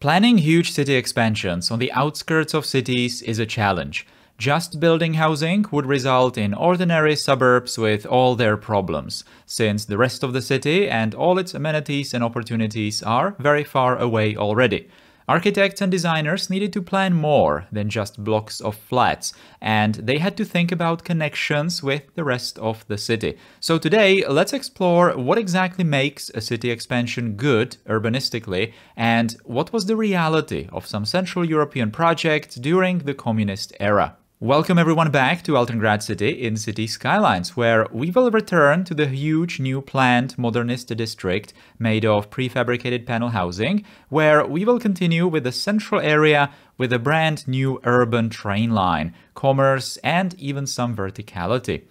Planning huge city expansions on the outskirts of cities is a challenge. Just building housing would result in ordinary suburbs with all their problems, since the rest of the city and all its amenities and opportunities are very far away already. Architects and designers needed to plan more than just blocks of flats, and they had to think about connections with the rest of the city. So today, let's explore what exactly makes a city expansion good urbanistically, and what was the reality of some Central European projects during the communist era. Welcome everyone back to Altengrad city in City Skylines, where we will return to the huge new planned modernist district made of prefabricated panel housing, where we will continue with the central area with a brand new urban train line, commerce and even some verticality.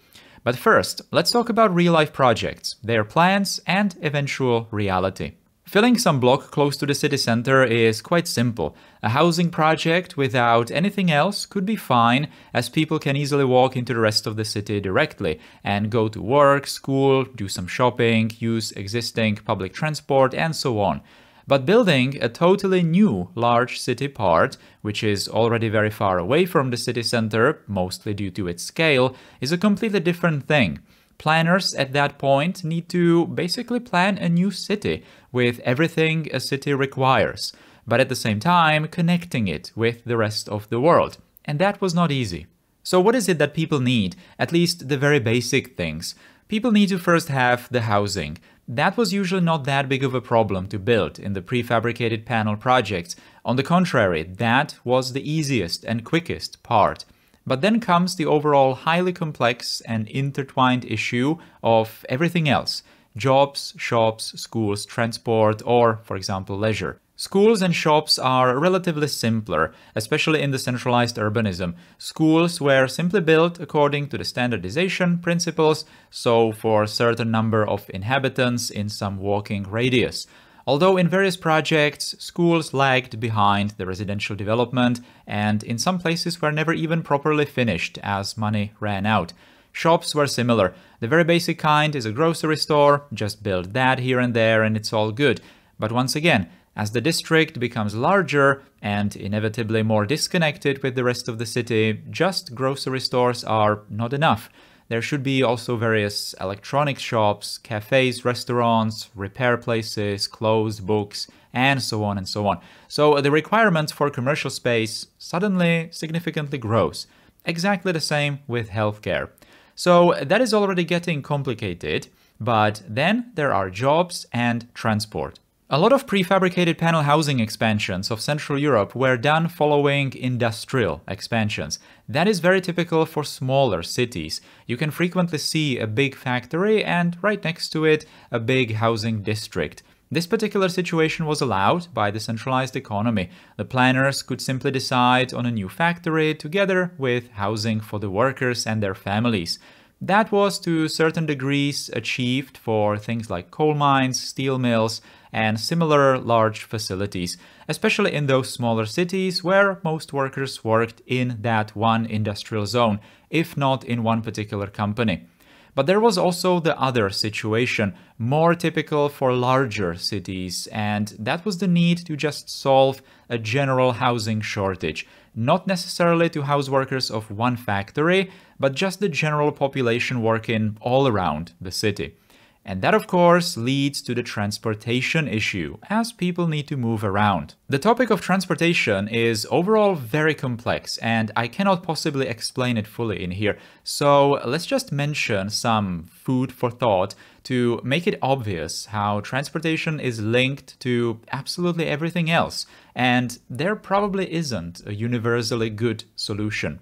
But first, let's talk about real-life projects, their plans and eventual reality. Filling some block close to the city center is quite simple. A housing project without anything else could be fine, as people can easily walk into the rest of the city directly and go to work, school, do some shopping, use existing public transport and so on. But building a totally new large city part, which is already very far away from the city center, mostly due to its scale, is a completely different thing. Planners at that point need to basically plan a new city with everything a city requires, but at the same time connecting it with the rest of the world. And that was not easy. So what is it that people need? At least the very basic things. People need to first have the housing. That was usually not that big of a problem to build in the prefabricated panel projects. On the contrary, that was the easiest and quickest part. But then comes the overall highly complex and intertwined issue of everything else: jobs, shops, schools, transport, or, for example, leisure. Schools and shops are relatively simpler, especially in the centralized urbanism. Schools were simply built according to the standardization principles, so for a certain number of inhabitants in some walking radius. Although in various projects, schools lagged behind the residential development and in some places were never even properly finished as money ran out. Shops were similar. The very basic kind is a grocery store, just build that here and there and it's all good. But once again, as the district becomes larger and inevitably more disconnected with the rest of the city, just grocery stores are not enough. There should be also various electronics shops, cafes, restaurants, repair places, clothes, books, and so on and so on. So the requirement for commercial space suddenly significantly grows. Exactly the same with healthcare. So that is already getting complicated, but then there are jobs and transport. A lot of prefabricated panel housing expansions of Central Europe were done following industrial expansions. That is very typical for smaller cities. You can frequently see a big factory and right next to it a big housing district. This particular situation was allowed by the centralized economy. The planners could simply decide on a new factory together with housing for the workers and their families. That was to certain degrees achieved for things like coal mines, steel mills, and similar large facilities, especially in those smaller cities where most workers worked in that one industrial zone, if not in one particular company. But there was also the other situation, more typical for larger cities, and that was the need to just solve a general housing shortage. Not necessarily to house workers of one factory, but just the general population working all around the city. And that, of course, leads to the transportation issue, as people need to move around. The topic of transportation is overall very complex, and I cannot possibly explain it fully in here. So let's just mention some food for thought to make it obvious how transportation is linked to absolutely everything else, and there probably isn't a universally good solution.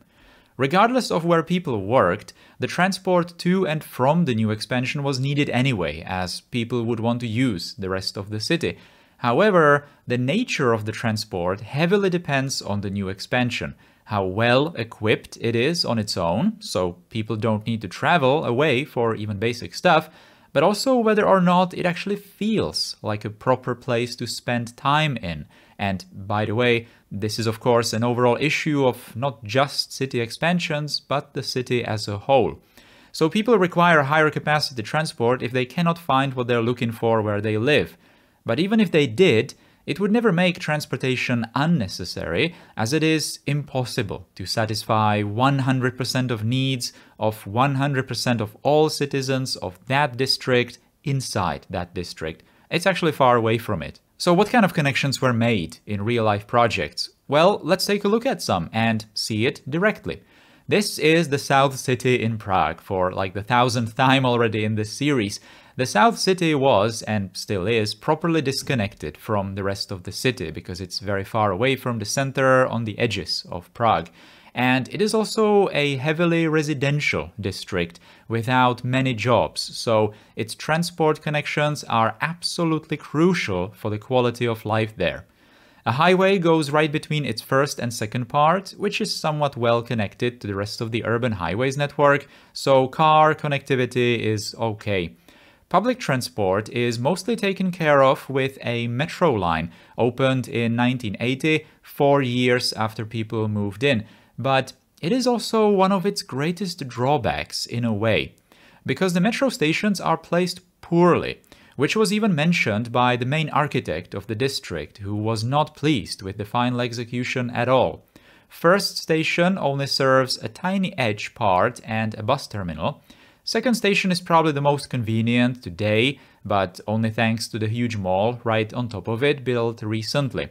Regardless of where people worked, the transport to and from the new expansion was needed anyway, as people would want to use the rest of the city. However, the nature of the transport heavily depends on the new expansion. How well equipped it is on its own, so people don't need to travel away for even basic stuff, but also whether or not it actually feels like a proper place to spend time in. And by the way, this is of course an overall issue of not just city expansions, but the city as a whole. So people require higher capacity transport if they cannot find what they're looking for where they live. But even if they did, It would never make transportation unnecessary, as it is impossible to satisfy 100% of needs of 100% of all citizens of that district inside that district. It's actually far away from it. So what kind of connections were made in real-life projects? Well, let's take a look at some and see it directly. This is the South City in Prague for like the 1000th time already in this series. The South City was, and still is, properly disconnected from the rest of the city because it's very far away from the center on the edges of Prague. And it is also a heavily residential district without many jobs, so its transport connections are absolutely crucial for the quality of life there. A highway goes right between its first and second part, which is somewhat well connected to the rest of the urban highways network, so car connectivity is okay. Public transport is mostly taken care of with a metro line, opened in 1980, 4 years after people moved in. But it is also one of its greatest drawbacks in a way, because the metro stations are placed poorly, which was even mentioned by the main architect of the district, who was not pleased with the final execution at all. First station only serves a tiny edge part and a bus terminal. Second station is probably the most convenient today, but only thanks to the huge mall right on top of it built recently.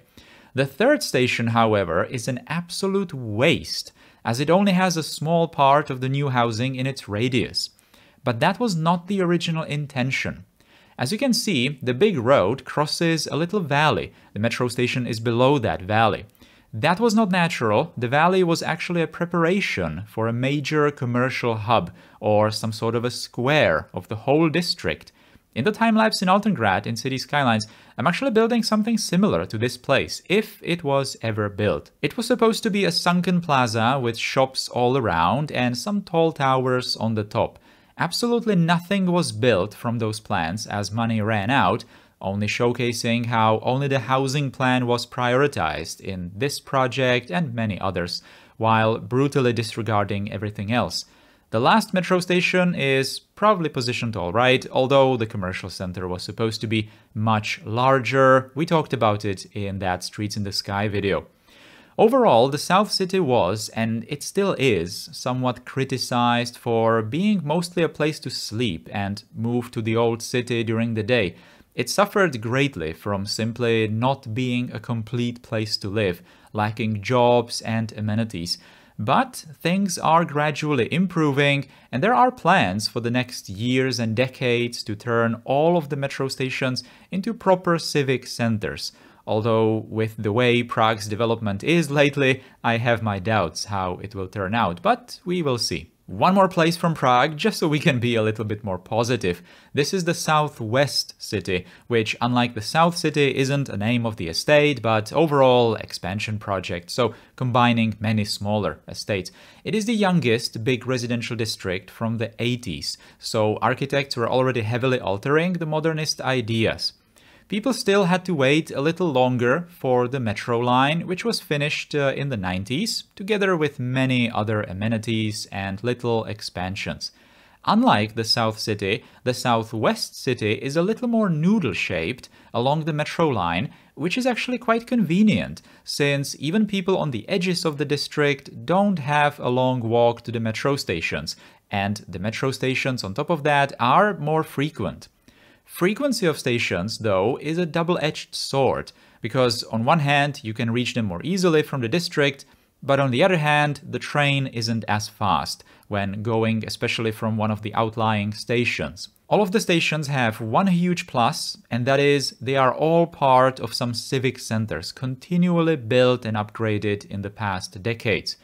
The third station, however, is an absolute waste, as it only has a small part of the new housing in its radius. But that was not the original intention. As you can see, the big road crosses a little valley. The metro station is below that valley. That was not natural. The valley was actually a preparation for a major commercial hub or some sort of a square of the whole district. In the time-lapse in Altengrad in City Skylines, I'm actually building something similar to this place, if it was ever built. It was supposed to be a sunken plaza with shops all around and some tall towers on the top. Absolutely nothing was built from those plans as money ran out, only showcasing how only the housing plan was prioritized in this project and many others, while brutally disregarding everything else. The last metro station is probably positioned all right, although the commercial center was supposed to be much larger. We talked about it in that Streets in the Sky video. Overall, the South City was, and it still is, somewhat criticized for being mostly a place to sleep and move to the old city during the day. It suffered greatly from simply not being a complete place to live, lacking jobs and amenities. But things are gradually improving, and there are plans for the next years and decades to turn all of the metro stations into proper civic centers. Although with the way Prague's development is lately, I have my doubts how it will turn out, but we will see. One more place from Prague, just so we can be a little bit more positive. This is the Southwest City, which, unlike the South City, isn't a name of the estate, but overall expansion project, so combining many smaller estates. It is the youngest big residential district from the 80s, so architects were already heavily altering the modernist ideas. People still had to wait a little longer for the metro line, which was finished in the 90s, together with many other amenities and little expansions. Unlike the South City, the Southwest City is a little more noodle-shaped along the metro line, which is actually quite convenient, since even people on the edges of the district don't have a long walk to the metro stations, and the metro stations on top of that are more frequent. Frequency of stations, though, is a double-edged sword, because on one hand you can reach them more easily from the district, but on the other hand the train isn't as fast when going especially from one of the outlying stations. All of the stations have one huge plus, and that is they are all part of some civic centers continually built and upgraded in the past decades.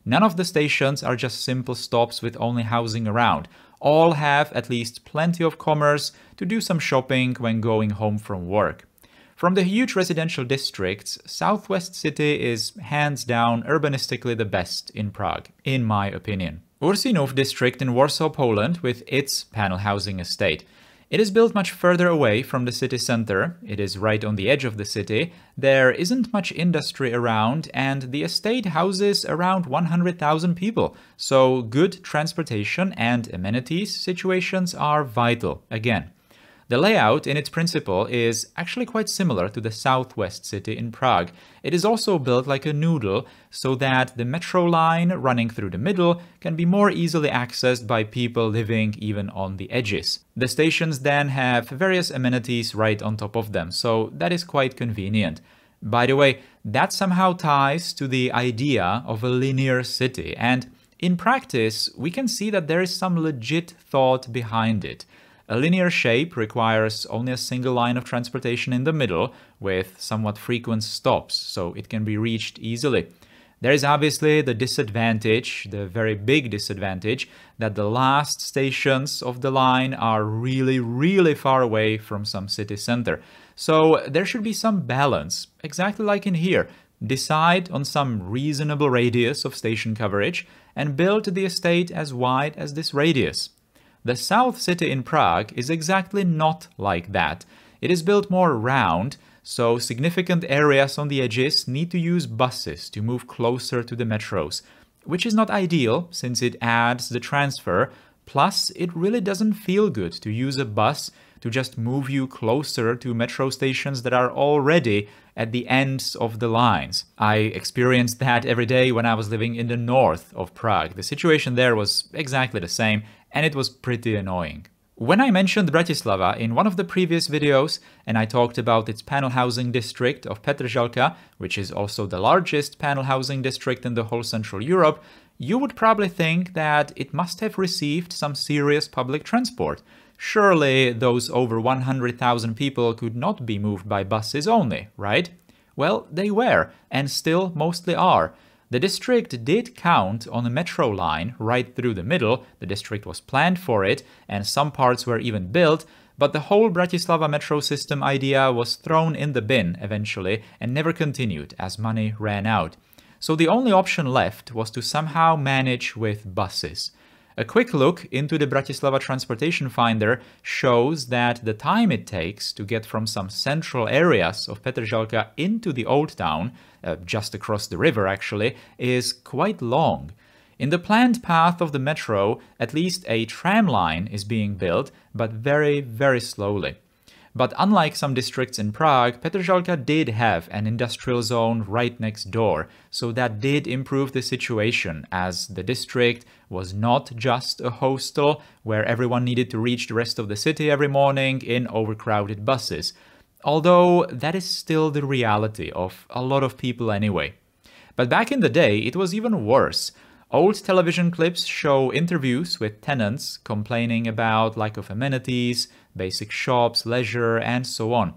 None of the stations are just simple stops with only housing around. All have at least plenty of commerce to do some shopping when going home from work. From the huge residential districts, Southwest City is hands down urbanistically the best in Prague, in my opinion. Ursinów district in Warsaw, Poland, with its panel housing estate. It is built much further away from the city center, it is right on the edge of the city, there isn't much industry around, and the estate houses around 100,000 people, so good transportation and amenities situations are vital again. The layout in its principle is actually quite similar to the southwest city in Prague. It is also built like a noodle so that the metro line running through the middle can be more easily accessed by people living even on the edges. The stations then have various amenities right on top of them, so that is quite convenient. By the way, that somehow ties to the idea of a linear city, and in practice, we can see that there is some legit thought behind it. A linear shape requires only a single line of transportation in the middle, with somewhat frequent stops, so it can be reached easily. There is obviously the disadvantage, the very big disadvantage, that the last stations of the line are really far away from some city center. So there should be some balance, exactly like in here. Decide on some reasonable radius of station coverage and build the estate as wide as this radius. The South City in Prague is exactly not like that. It is built more round, so significant areas on the edges need to use buses to move closer to the metros, which is not ideal since it adds the transfer, plus it really doesn't feel good to use a bus to just move you closer to metro stations that are already at the ends of the lines. I experienced that every day when I was living in the north of Prague. The situation there was exactly the same, and it was pretty annoying. When I mentioned Bratislava in one of the previous videos, and I talked about its panel housing district of Petržalka, which is also the largest panel housing district in the whole Central Europe, you would probably think that it must have received some serious public transport. Surely those over 100,000 people could not be moved by buses only, right? Well, they were, and still mostly are. The district did count on a metro line right through the middle. The district was planned for it, and some parts were even built, but the whole Bratislava metro system idea was thrown in the bin eventually and never continued as money ran out. So the only option left was to somehow manage with buses. A quick look into the Bratislava Transportation Finder shows that the time it takes to get from some central areas of Petržalka into the old town, just across the river actually, is quite long. In the planned path of the metro, at least a tram line is being built, but very slowly. But unlike some districts in Prague, Petržalka did have an industrial zone right next door, so that did improve the situation, as the district was not just a hostel where everyone needed to reach the rest of the city every morning in overcrowded buses. Although that is still the reality of a lot of people anyway. But back in the day, it was even worse. Old television clips show interviews with tenants complaining about lack of amenities, basic shops, leisure, and so on.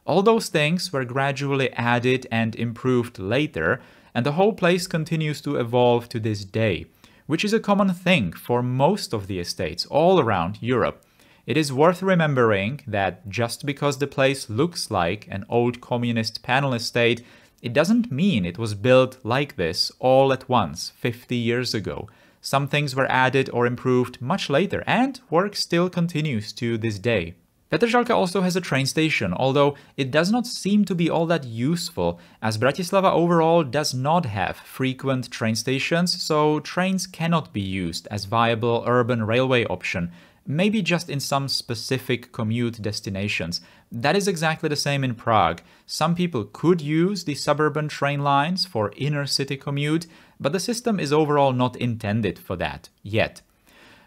All those things were gradually added and improved later, and the whole place continues to evolve to this day, which is a common thing for most of the estates all around Europe. It is worth remembering that just because the place looks like an old communist panel estate, it doesn't mean it was built like this all at once 50 years ago. Some things were added or improved much later, and work still continues to this day. Petržalka also has a train station, although it does not seem to be all that useful, as Bratislava overall does not have frequent train stations, so trains cannot be used as viable urban railway option. Maybe just in some specific commute destinations. That is exactly the same in Prague. Some people could use the suburban train lines for inner city commute, but the system is overall not intended for that, yet.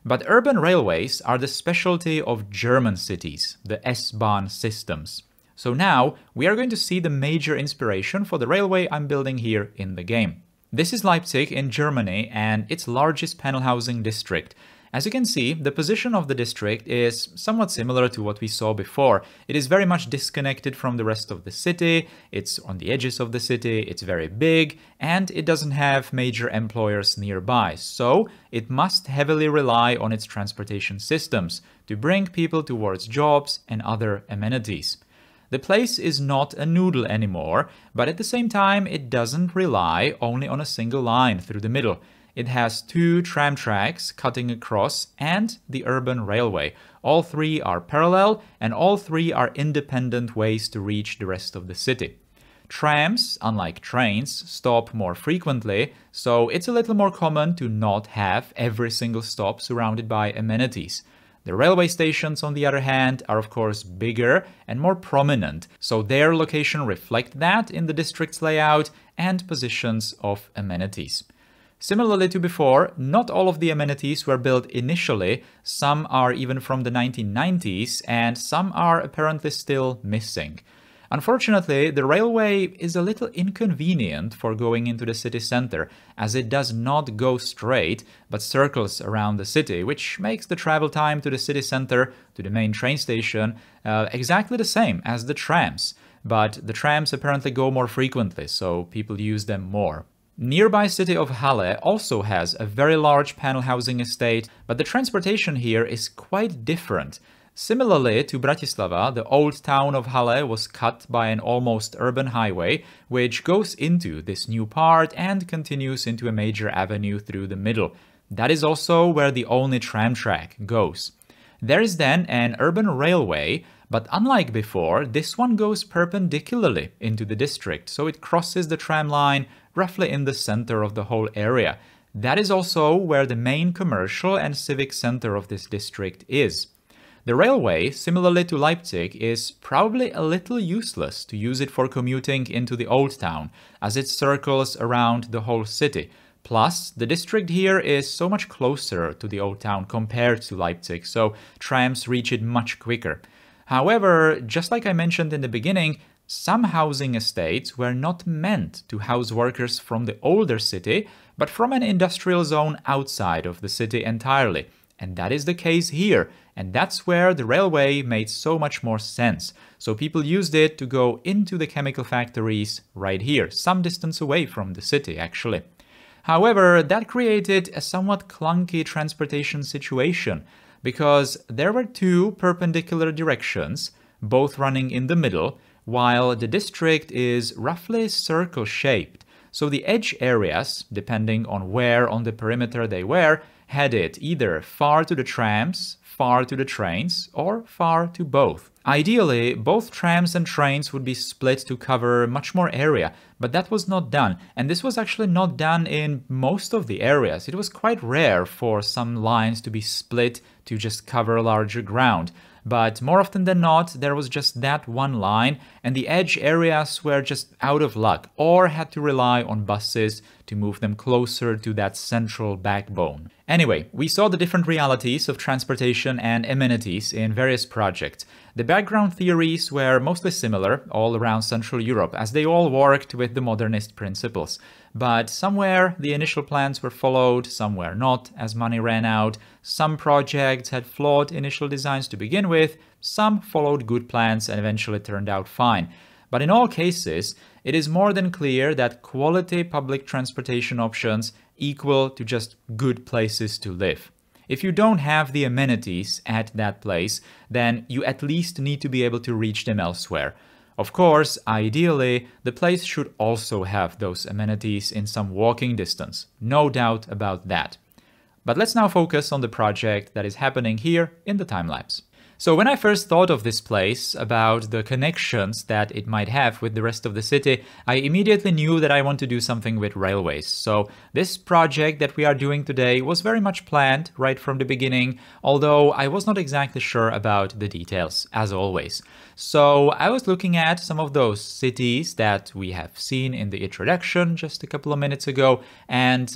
But urban railways are the specialty of German cities, the S-Bahn systems. So now we are going to see the major inspiration for the railway I'm building here in the game. This is Leipzig in Germany and its largest panel housing district. As you can see, the position of the district is somewhat similar to what we saw before. It is very much disconnected from the rest of the city, it's on the edges of the city, it's very big, and it doesn't have major employers nearby, so it must heavily rely on its transportation systems to bring people towards jobs and other amenities. The place is not a noodle anymore, but at the same time it doesn't rely only on a single line through the middle. It has 2 tram tracks cutting across and the urban railway. All 3 are parallel and all 3 are independent ways to reach the rest of the city. Trams, unlike trains, stop more frequently, so it's a little more common to not have every single stop surrounded by amenities. The railway stations, on the other hand, are of course bigger and more prominent, so their location reflects that in the district's layout and positions of amenities. Similarly to before, not all of the amenities were built initially, some are even from the 1990s, and some are apparently still missing. Unfortunately, the railway is a little inconvenient for going into the city center, as it does not go straight, but circles around the city, which makes the travel time to the city center, to the main train station, exactly the same as the trams. But the trams apparently go more frequently, so people use them more. Nearby city of Halle also has a very large panel housing estate, but the transportation here is quite different. Similarly to Bratislava, the old town of Halle was cut by an almost urban highway, which goes into this new part and continues into a major avenue through the middle. That is also where the only tram track goes. There is then an urban railway, but unlike before, this one goes perpendicularly into the district, so it crosses the tram line roughly in the center of the whole area. That is also where the main commercial and civic center of this district is. The railway, similarly to Leipzig, is probably a little useless to use it for commuting into the old town, as it circles around the whole city. Plus, the district here is so much closer to the old town compared to Leipzig, so trams reach it much quicker. However, just like I mentioned in the beginning, some housing estates were not meant to house workers from the older city, but from an industrial zone outside of the city entirely. And that is the case here, and that's where the railway made so much more sense. So people used it to go into the chemical factories right here, some distance away from the city actually. However, that created a somewhat clunky transportation situation, because there were two perpendicular directions, both running in the middle, while the district is roughly circle-shaped. So the edge areas, depending on where on the perimeter they were, had it either far to the trams, far to the trains, or far to both. Ideally, both trams and trains would be split to cover much more area, but that was not done, and this was actually not done in most of the areas. It was quite rare for some lines to be split to just cover larger ground. But more often than not, there was just that one line, and the edge areas were just out of luck, or had to rely on buses to move them closer to that central backbone. Anyway, we saw the different realities of transportation and amenities in various projects. The background theories were mostly similar all around Central Europe, as they all worked with the modernist principles. But somewhere the initial plans were followed, somewhere not, as money ran out. Some projects had flawed initial designs to begin with, some followed good plans and eventually turned out fine. But in all cases, it is more than clear that quality public transportation options equal to just good places to live. If you don't have the amenities at that place, then you at least need to be able to reach them elsewhere. Of course, ideally, the place should also have those amenities in some walking distance. No doubt about that. But let's now focus on the project that is happening here in the time-lapse. So when I first thought of this place, about the connections that it might have with the rest of the city, I immediately knew that I want to do something with railways. So this project that we are doing today was very much planned right from the beginning, although I was not exactly sure about the details, as always. So I was looking at some of those cities that we have seen in the introduction just a couple of minutes ago, and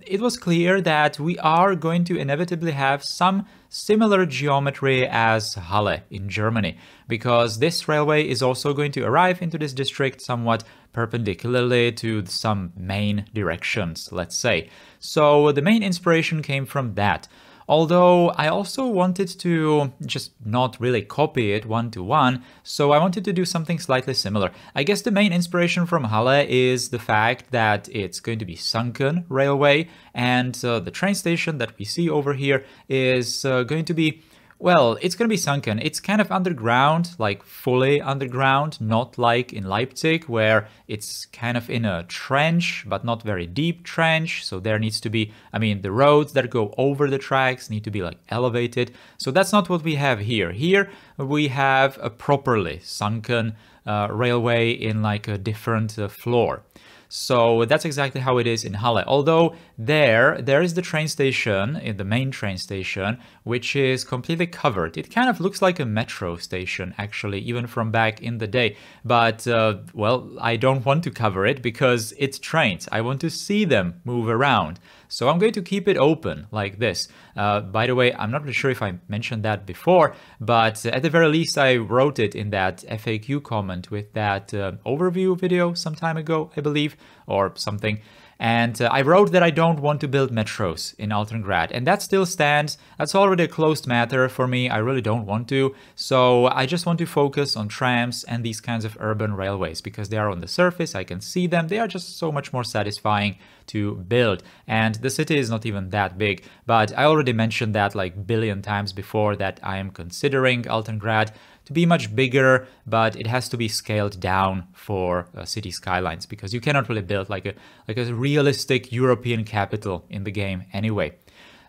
it was clear that we are going to inevitably have some similar geometry as Halle in Germany, because this railway is also going to arrive into this district somewhat perpendicularly to some main directions, let's say. So the main inspiration came from that. Although I also wanted to just not really copy it one-to-one, so I wanted to do something slightly similar. I guess the main inspiration from Halle is the fact that it's going to be Sunken railway, and the train station that we see over here is going to be, well, it's going to be sunken. It's kind of underground, like fully underground, not like in Leipzig, where it's kind of in a trench, but not very deep trench. So there needs to be, I mean, the roads that go over the tracks need to be like elevated. So that's not what we have here. Here we have a properly sunken railway in like a different floor. So that's exactly how it is in Halle. Although there is the train station, the main train station, which is completely covered. It kind of looks like a metro station, actually, even from back in the day. But, well, I don't want to cover it because it's trains. I want to see them move around. So I'm going to keep it open like this. By the way, I'm not really sure if I mentioned that before, but at the very least I wrote it in that FAQ comment with that overview video some time ago, I believe, or something. And I wrote that I don't want to build metros in Altengrad, and that still stands. That's already a closed matter for me. I really don't want to. So I just want to focus on trams and these kinds of urban railways because they are on the surface. I can see them. They are just so much more satisfying to build. And the city is not even that big, but I already mentioned that like a billion times before that I am considering Altengrad to be much bigger, but it has to be scaled down for city skylines because you cannot really build like a realistic European capital in the game anyway.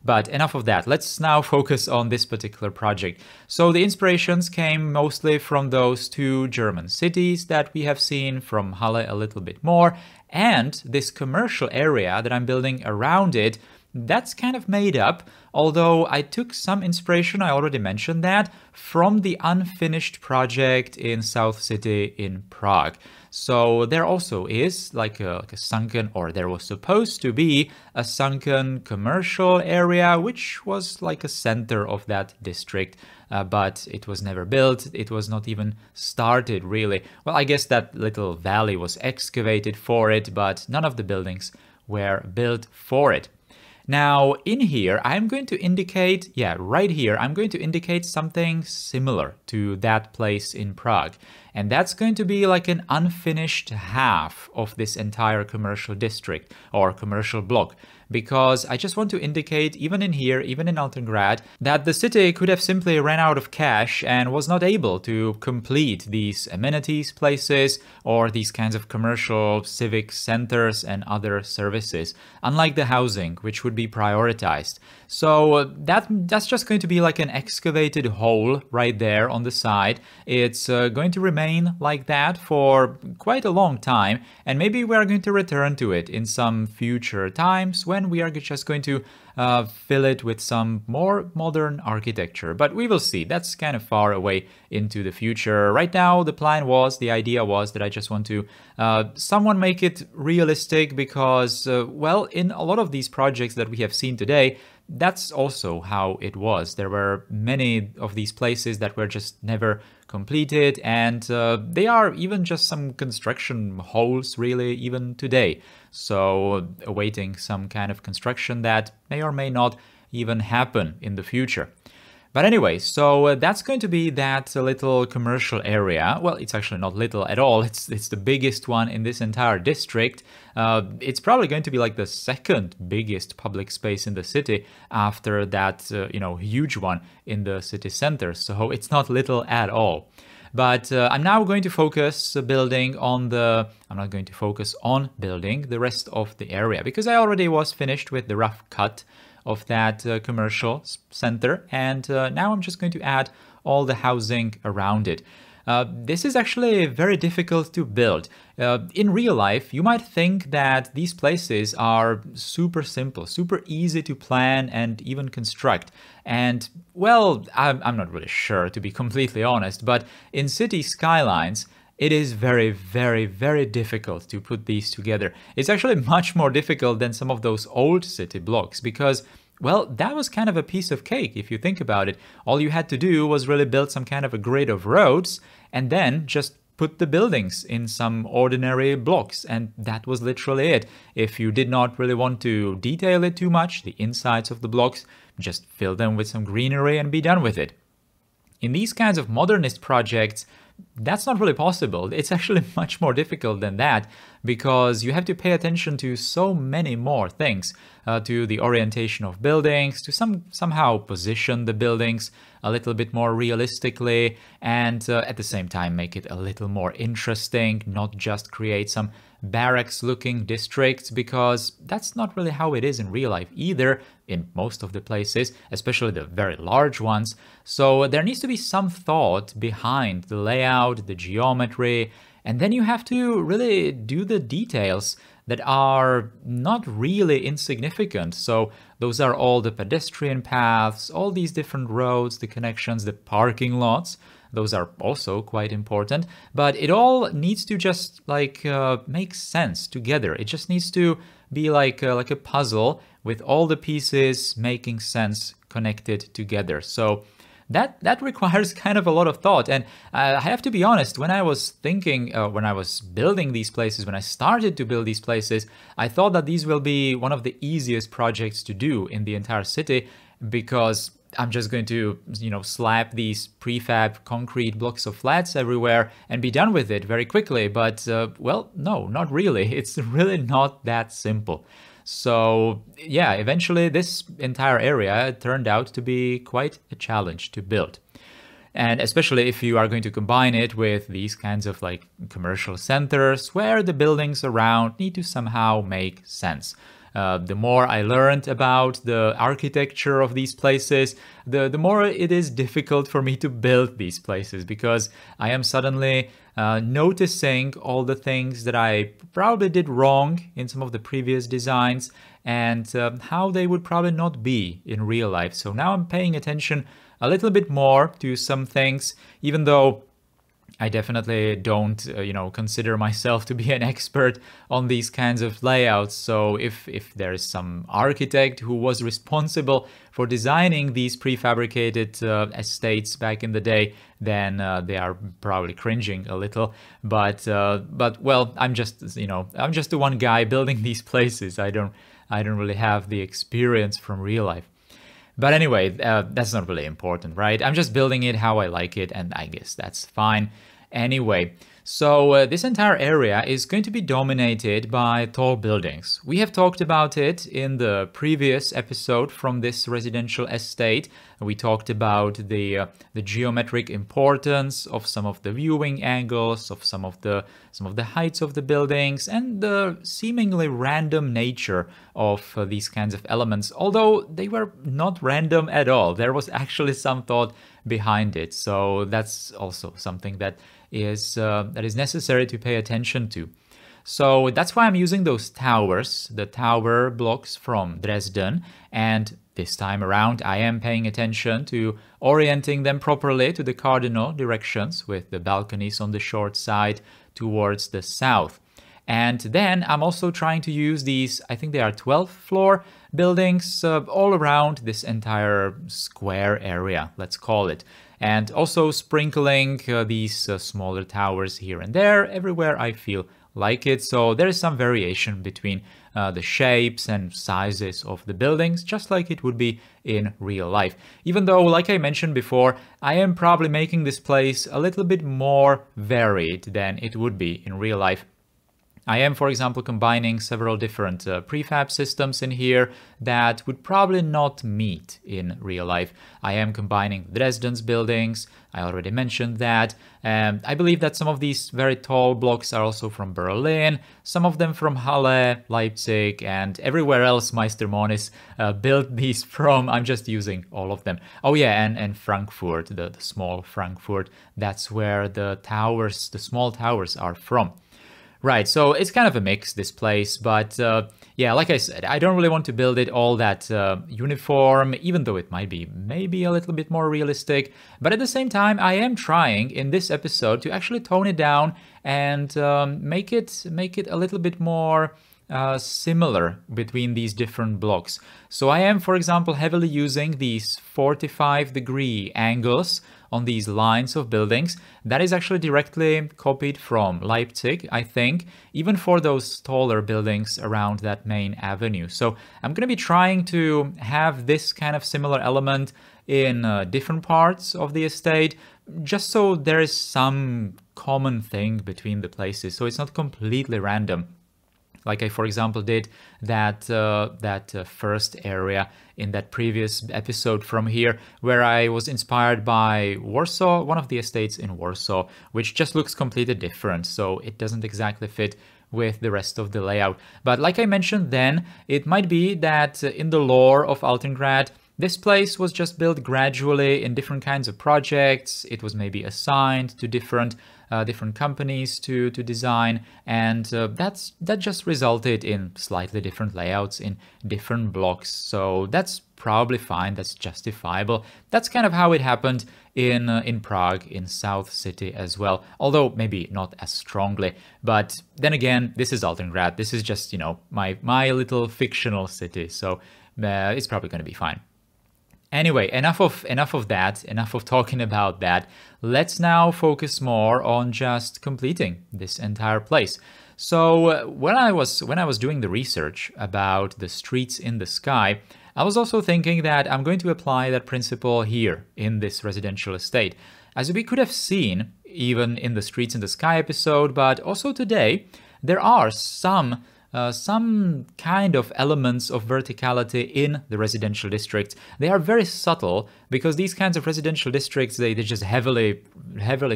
But enough of that. Let's now focus on this particular project. So the inspirations came mostly from those two German cities that we have seen, from Halle a little bit more, and this commercial area that I'm building around it. That's kind of made up, although I took some inspiration, I already mentioned that, from the unfinished project in South City in Prague. So there also is like a sunken, or there was supposed to be a sunken commercial area, which was like a center of that district, but it was never built. It was not even started really. Well, I guess that little valley was excavated for it, but none of the buildings were built for it. Now, in here, I'm going to indicate, right here, I'm going to indicate something similar to that place in Prague. And that's going to be like an unfinished half of this entire commercial district or commercial block. Because I just want to indicate, even in here, even in Altengrad, that the city could have simply ran out of cash and was not able to complete these amenities places or these kinds of commercial civic centers and other services, unlike the housing, which would be prioritized. So that's just going to be like an excavated hole right there on the side. It's going to remain like that for quite a long time, and maybe we are going to return to it in some future times when we are just going to fill it with some more modern architecture. But we will see. That's kind of far away into the future. Right now, the idea was that I just want to somewhat make it realistic because, well, in a lot of these projects that we have seen today, that's also how it was. There were many of these places that were just never completed, and they are even just some construction holes really even today. So awaiting some kind of construction that may or may not even happen in the future. But anyway, so that's going to be that little commercial area. Well, it's actually not little at all. It's the biggest one in this entire district. It's probably going to be like the second biggest public space in the city after that, huge one in the city center. So it's not little at all. But I'm now going to focus I'm not going to focus on building the rest of the area because I already was finished with the rough cut of that commercial center, and now I'm just going to add all the housing around it. This is actually very difficult to build. In real life, you might think that these places are super simple, super easy to plan and even construct. And, well, I'm not really sure, to be completely honest, but in city skylines, it is very, very, very difficult to put these together. It's actually much more difficult than some of those old city blocks because, well, that was kind of a piece of cake if you think about it. All you had to do was really build some kind of a grid of roads and then just put the buildings in some ordinary blocks, and that was literally it. If you did not really want to detail it too much, the insides of the blocks, just fill them with some greenery and be done with it. In these kinds of modernist projects, that's not really possible. It's actually much more difficult than that because you have to pay attention to so many more things, to the orientation of buildings, to somehow position the buildings a little bit more realistically, and at the same time make it a little more interesting, not just create some barracks-looking districts, because that's not really how it is in real life either in most of the places, especially the very large ones. So there needs to be some thought behind the layout, the geometry, and then you have to really do the details that are not really insignificant. So those are all the pedestrian paths, all these different roads, the connections, the parking lots. Those are also quite important, but it all needs to just make sense together. It just needs to be like a puzzle with all the pieces making sense connected together. So that requires kind of a lot of thought. And I have to be honest, when I was thinking, when I was building these places, when I started to build these places, I thought that these will be one of the easiest projects to do in the entire city, because I'm just going to, slap these prefab concrete blocks of flats everywhere and be done with it very quickly. But, well, no, not really. It's really not that simple. So yeah, eventually this entire area turned out to be quite a challenge to build. And especially if you are going to combine it with these kinds of commercial centers where the buildings around need to somehow make sense. The more I learned about the architecture of these places, the more it is difficult for me to build these places, because I am suddenly noticing all the things that I probably did wrong in some of the previous designs, and how they would probably not be in real life. So now I'm paying attention a little bit more to some things, even though I definitely don't, consider myself to be an expert on these kinds of layouts. So if there is some architect who was responsible for designing these prefabricated estates back in the day, then they are probably cringing a little. But well, I'm just the one guy building these places. I don't really have the experience from real life. But anyway, that's not really important, right? I'm just building it how I like it, and I guess that's fine. Anyway, so this entire area is going to be dominated by tall buildings. We have talked about it in the previous episode from this residential estate. We talked about the geometric importance of some of the viewing angles, of some of the heights of the buildings, and the seemingly random nature of these kinds of elements. Although they were not random at all, there was actually some thought behind it. So that's also something that is necessary to pay attention to. So that's why I'm using those towers, the tower blocks from Dresden, and this time around I am paying attention to orienting them properly to the cardinal directions, with the balconies on the short side towards the south. And then I'm also trying to use these, I think they are 12th floor buildings all around this entire square area, let's call it. And also sprinkling these smaller towers here and there, everywhere I feel like it. So there is some variation between the shapes and sizes of the buildings, just like it would be in real life. Even though, like I mentioned before, I am probably making this place a little bit more varied than it would be in real life. I am, for example, combining several different prefab systems in here that would probably not meet in real life. I am combining Dresden's buildings, I already mentioned that. I believe that some of these very tall blocks are also from Berlin, some of them from Halle, Leipzig, and everywhere else Meister Monis built these from. I'm just using all of them. Oh yeah, and Frankfurt, the small Frankfurt, that's where the towers, the small towers are from. Right, so it's kind of a mix, this place, but yeah, like I said, I don't really want to build it all that uniform, even though it might be maybe a little bit more realistic. But at the same time, I am trying in this episode to actually tone it down and make it a little bit more similar between these different blocks. So I am, for example, heavily using these 45-degree angles on these lines of buildings. That is actually directly copied from Leipzig, I think, even for those taller buildings around that main avenue. So I'm going to be trying to have this kind of similar element in different parts of the estate, just so there is some common thing between the places, so it's not completely random. Like I, for example, did that first area in that previous episode from here, where I was inspired by Warsaw, one of the estates in Warsaw, which just looks completely different. So it doesn't exactly fit with the rest of the layout. But like I mentioned then, it might be that in the lore of Altengrad, this place was just built gradually in different kinds of projects. It was maybe assigned to different companies to design, and that just resulted in slightly different layouts in different blocks. So that's probably fine. That's justifiable. That's kind of how it happened in Prague, in South City as well. Although maybe not as strongly. But then again, this is Altengrad. This is just, you know, my little fictional city. So it's probably going to be fine. Anyway, enough of that, enough of talking about that. Let's now focus more on just completing this entire place. So when I was doing the research about the streets in the sky, I was also thinking that I'm going to apply that principle here in this residential estate. As we could have seen, even in the Streets in the Sky episode, but also today, there are some kind of elements of verticality in the residential districts. They are very subtle because these kinds of residential districts, they're just heavily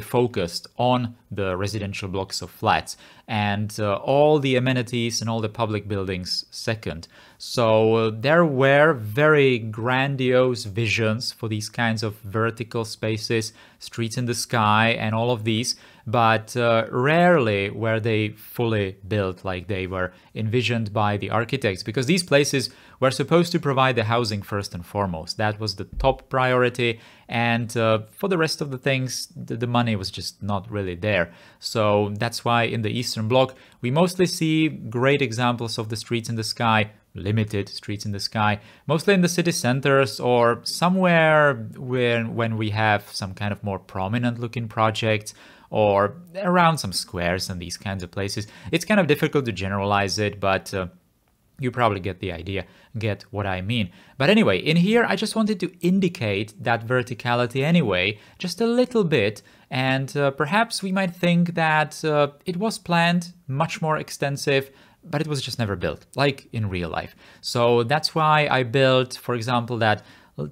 focused on the residential blocks of flats and all the amenities and all the public buildings second. So there were very grandiose visions for these kinds of vertical spaces, streets in the sky and all of these, but rarely were they fully built like they were envisioned by the architects, because these places were supposed to provide the housing first and foremost. That was the top priority, and for the rest of the things, the money was just not really there. So that's why in the Eastern Bloc, we mostly see great examples of the streets in the sky, limited streets in the sky, mostly in the city centers or somewhere when we have some kind of more prominent looking projects, or around some squares and these kinds of places. It's kind of difficult to generalize it, but you probably get the idea, get what I mean. But anyway, in here, I just wanted to indicate that verticality anyway, just a little bit. And perhaps we might think that it was planned, much more extensive, but it was just never built, like in real life. So that's why I built, for example, that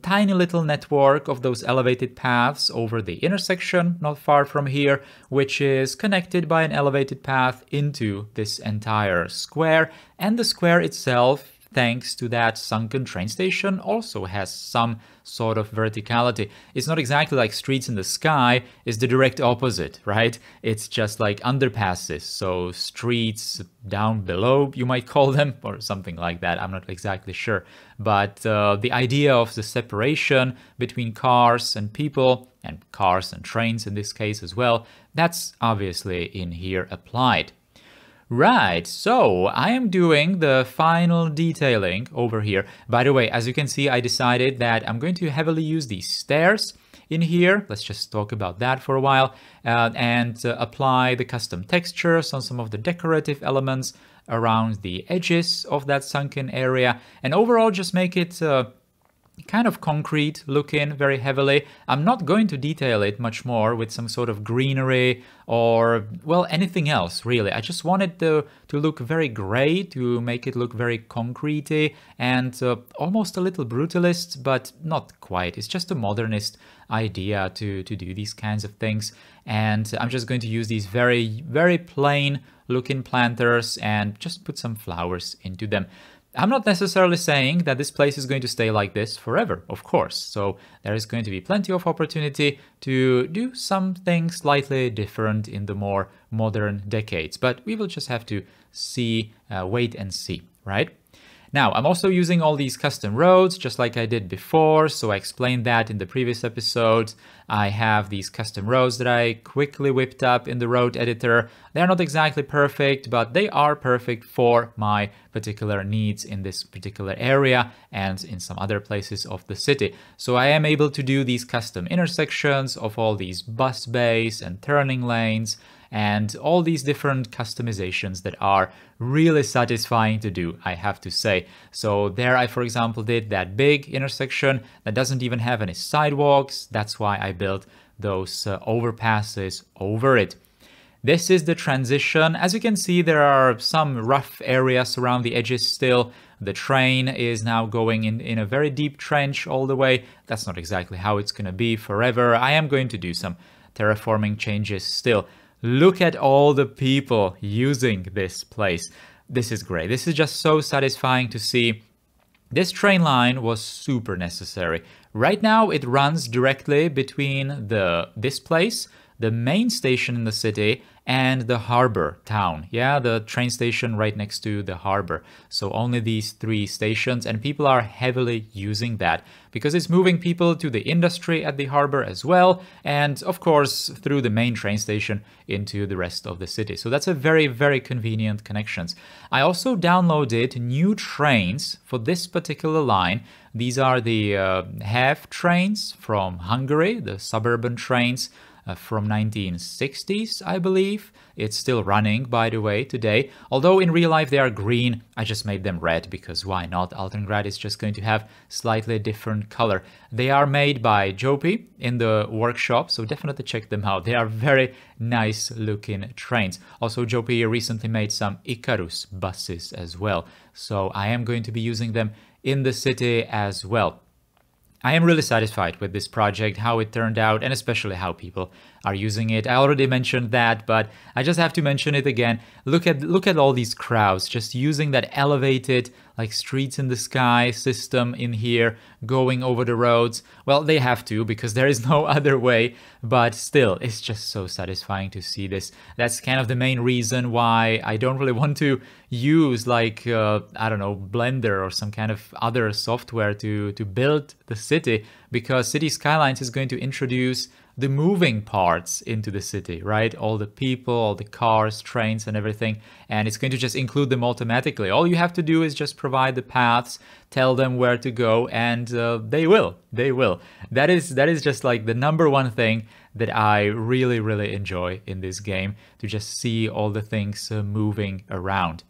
tiny little network of those elevated paths over the intersection not far from here, which is connected by an elevated path into this entire square. And the square itself, thanks to that sunken train station, also has some sort of verticality. It's not exactly like Streets in the Sky, it's the direct opposite, right? It's just like underpasses, so streets down below, you might call them, or something like that. I'm not exactly sure. But the idea of the separation between cars and people, and cars and trains in this case as well, that's obviously in here applied. Right, so I am doing the final detailing over here. By the way, as you can see, I decided that I'm going to heavily use these stairs in here. Let's just talk about that for a while, and apply the custom textures on some of the decorative elements around the edges of that sunken area, and overall just make it kind of concrete looking very heavily. I'm not going to detail it much more with some sort of greenery or, well, anything else really. I just wanted to look very gray, to make it look very concretey and almost a little brutalist, but not quite. It's just a modernist idea to do these kinds of things. And I'm just going to use these very, very plain looking planters and just put some flowers into them. I'm not necessarily saying that this place is going to stay like this forever, of course. So there is going to be plenty of opportunity to do something slightly different in the more modern decades. But we will just have to see, wait and see, right? Now, I'm also using all these custom roads, just like I did before, so I explained that in the previous episode. I have these custom roads that I quickly whipped up in the road editor. They're not exactly perfect, but they are perfect for my particular needs in this particular area and in some other places of the city. So I am able to do these custom intersections of all these bus bays and turning lanes, and all these different customizations that are really satisfying to do, I have to say. So there I, for example, did that big intersection that doesn't even have any sidewalks. That's why I built those overpasses over it. This is the transition. As you can see, there are some rough areas around the edges still. The train is now going in a very deep trench all the way. That's not exactly how it's going to be forever. I am going to do some terraforming changes still. Look at all the people using this place. This is great. This is just so satisfying to see. This train line was super necessary. Right now it runs directly between this place, the main station in the city, and the harbor town. Yeah, the train station right next to the harbor. So only these 3 stations, and people are heavily using that because it's moving people to the industry at the harbor as well, and of course through the main train station into the rest of the city. So that's a very, very convenient connections. I also downloaded new trains for this particular line. These are the HEV trains from Hungary, the suburban trains from 1960s, I believe. It's still running, by the way, today. Although in real life they are green, I just made them red because why not? Altengrad is just going to have slightly different color. They are made by Jopi in the workshop, so definitely check them out. They are very nice looking trains. Also, Jopi recently made some Icarus buses as well, so I am going to be using them in the city as well. I am really satisfied with this project, how it turned out, and especially how people are using it. I already mentioned that, but I just have to mention it again. Look at all these crowds just using that elevated, like streets in the sky system in here, going over the roads. Well, they have to because there is no other way, but still, it's just so satisfying to see this. That's kind of the main reason why I don't really want to use like, I don't know, Blender or some kind of other software to build the city, because City Skylines is going to introduce the moving parts into the city, right? All the people, all the cars, trains and everything, and it's going to just include them automatically. All you have to do is just provide the paths, tell them where to go, and they will. That is just like the #1 thing that I really, really enjoy in this game, to just see all the things moving around.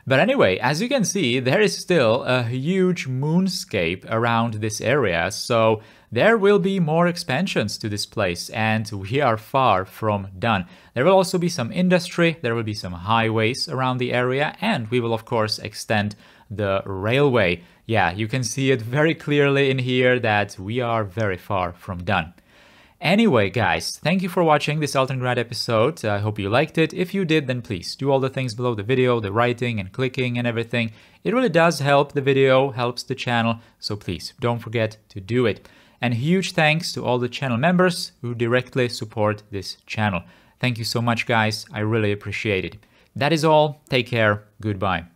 But anyway, as you can see, there is still a huge moonscape around this area, so there will be more expansions to this place, and we are far from done. There will also be some industry, there will be some highways around the area, and we will of course extend the railway. Yeah, you can see it very clearly in here that we are very far from done. Anyway, guys, thank you for watching this Altengrad episode. I hope you liked it. If you did, then please do all the things below the video, the writing and clicking and everything. It really does help the video, helps the channel, so please don't forget to do it. And huge thanks to all the channel members who directly support this channel. Thank you so much, guys. I really appreciate it. That is all. Take care. Goodbye.